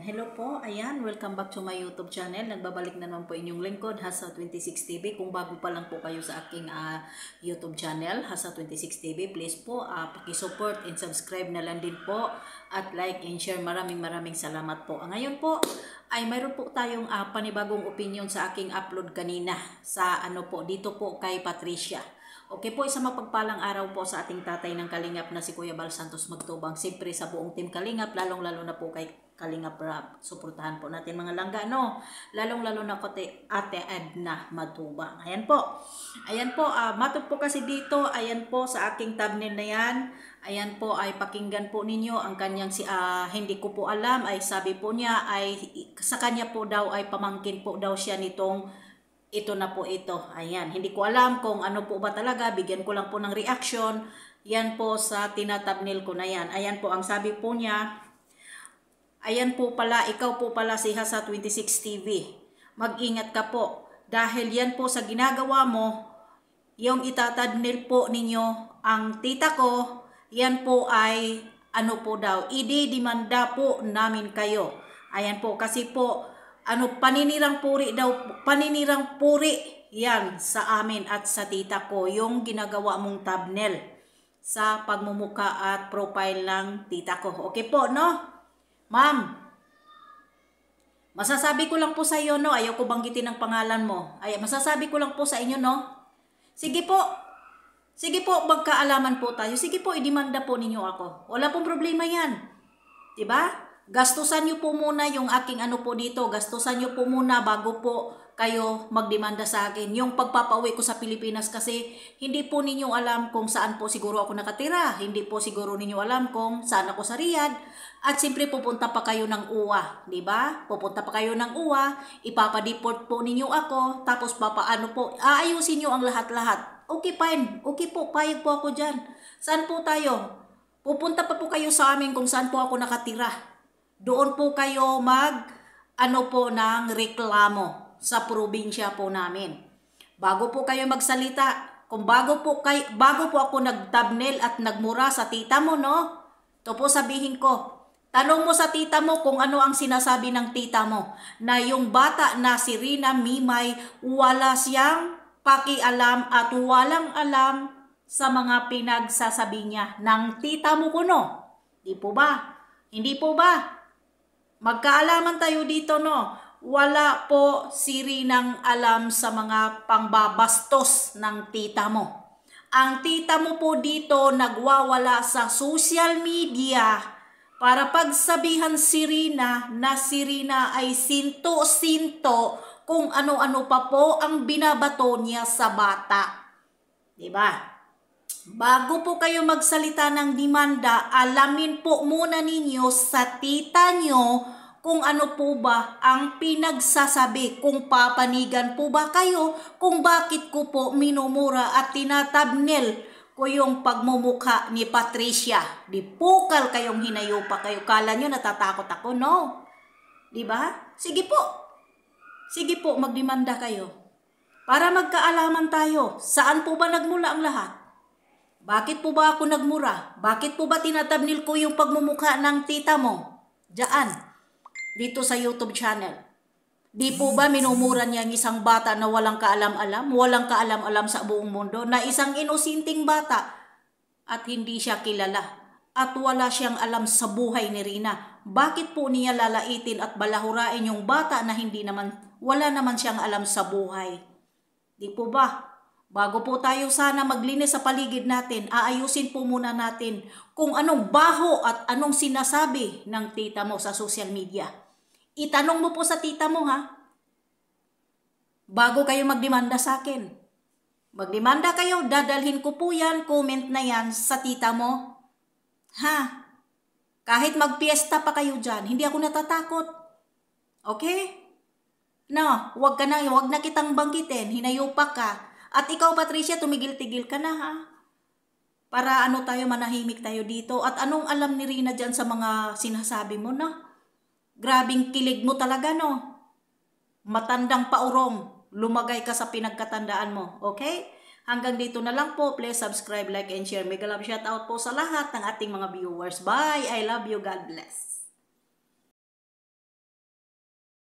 hello po. Ayan, welcome back to my YouTube channel. Nagbabalik na naman po inyong lingkod, Hasa26 TV. Kung bago pa lang po kayo sa aking YouTube channel, Hasa26 TV, please po paki-support and subscribe na lang din po at like and share. Maraming salamat po. Ngayon po ay mayroon po tayong panibagong opinion sa aking upload kanina sa dito po kay Patricia. Okay po, isang mapagpalang araw po sa ating tatay ng Kalingap na si Kuya Bal Santos Magtubang. Siyempre sa buong team Kalingap, lalong-lalo na po kay Kalingap Rab. Suportahan po natin mga langga, no? Lalong-lalo na ko Ate Edna Matubang. Ayan po. Ayan po, matub po kasi dito. Ayan po sa aking thumbnail na yan. Ayan po ay pakinggan po ninyo ang kanyang hindi ko po alam. Ay sabi po niya ay sa kanya po daw ay pamangkin po daw siya nitong ito na po ito. Ayan. Hindi ko alam kung ano po ba talaga. Bigyan ko lang po ng reaction. Yan po sa tinatabnil ko na yan. Ayan po ang sabi po niya. Ayan po pala. Ikaw po pala si Hasa26 TV. Mag-ingat ka po. Dahil yan po sa ginagawa mo. Yung itatabnil po ninyo ang tita ko. Yan po ay ano po daw. Ididimanda po namin kayo. Ayan po. Kasi po paninirang puri daw, paninirang puri yan sa amin at sa tita ko, yung ginagawa mong thumbnail sa pagmumuka at profile ng tita ko. Okay po, no? Ma'am, masasabi ko lang po sa iyo, no? Ayaw ko banggitin ang pangalan mo. Masasabi ko lang po sa inyo, no? Sige po, magkaalaman po tayo. Sige po, idemanda po ninyo ako. Wala pong problema yan. Diba? Gastusan nyo po muna yung aking po dito. Gastusan nyo po muna bago po kayo magdemanda sa akin. Yung pagpapauwi ko sa Pilipinas kasi hindi po ninyo alam kung saan po siguro ako nakatira. Hindi po siguro ninyo alam kung saan ako sa Riyadh. At siyempre pupunta pa kayo ng UWA. Diba? Pupunta pa kayo ng UWA. Ipapadeport po ninyo ako. Tapos aayusin nyo ang lahat-lahat. Okay, fine. Okay po, payag po ako dyan. Saan po tayo? Pupunta pa po kayo sa amin kung saan po ako nakatira. Doon po kayo ng reklamo sa probinsya po namin. Bago po kayo magsalita, kung bago po ako nag-thumbnail at nagmura sa tita mo, no? Ito po sabihin ko. Tanong mo sa tita mo kung ano ang sinasabi ng tita mo. Na yung bata na si Rina Mimay, wala siyang pakialam at walang alam sa mga pinagsasabi niya ng tita mo kuno. Di po ba? Hindi po ba? Magkaalaman tayo dito, no? Wala po si Rinang alam sa mga pangbabastos ng tita mo. Ang tita mo po dito nagwawala sa social media para pagsabihan si Rina na si Rina ay sinto-sinto kung ano-ano pa po ang binabato niya sa bata. Diba? Bago po kayo magsalita ng demanda, alamin po muna ninyo sa tita nyo kung ano po ba ang pinagsasabi, kung papanigan po ba kayo, kung bakit ko po minumura at tinatabnil ko yung pagmumukha ni Patricia. Di pukal kayong hinayupa kayo. Kala nyo natatakot ako? No. Diba? Sige po, magdemanda kayo. Para magkaalaman tayo, saan po ba nagmula ang lahat? Bakit po ba ako nagmura? Bakit po ba tinatabnil ko yung pagmumukha ng tita mo? Diyan, dito sa YouTube channel. Di po ba minumura niya ang isang bata na walang kaalam-alam? Walang kaalam-alam sa buong mundo? Na isang inusinting bata at hindi siya kilala. At wala siyang alam sa buhay ni Rina. Bakit po niya lalaitin at balahurain yung bata na wala naman siyang alam sa buhay? Di po ba? Bago po tayo sana maglinis sa paligid natin, aayusin po muna natin kung anong baho at anong sinasabi ng tita mo sa social media. Itanong mo po sa tita mo, ha? Bago kayo magdemanda sa akin. Magdemanda kayo, dadalhin ko po yan, comment na yan sa tita mo. Ha? Kahit magpiesta pa kayo dyan, hindi ako natatakot. Okay? No, wag na kitang banggitin, hinayupak ka. At ikaw, Patricia, tumigil-tigil ka na, ha? Para tayo, manahimik tayo dito. At anong alam ni Rina dyan sa mga sinasabi mo, no? Grabing kilig mo talaga, no? Matandang paurong. Lumagay ka sa pinagkatandaan mo, okay? Hanggang dito na lang po. Please subscribe, like, and share. Mega love shout out po sa lahat ng ating mga viewers. Bye! I love you. God bless.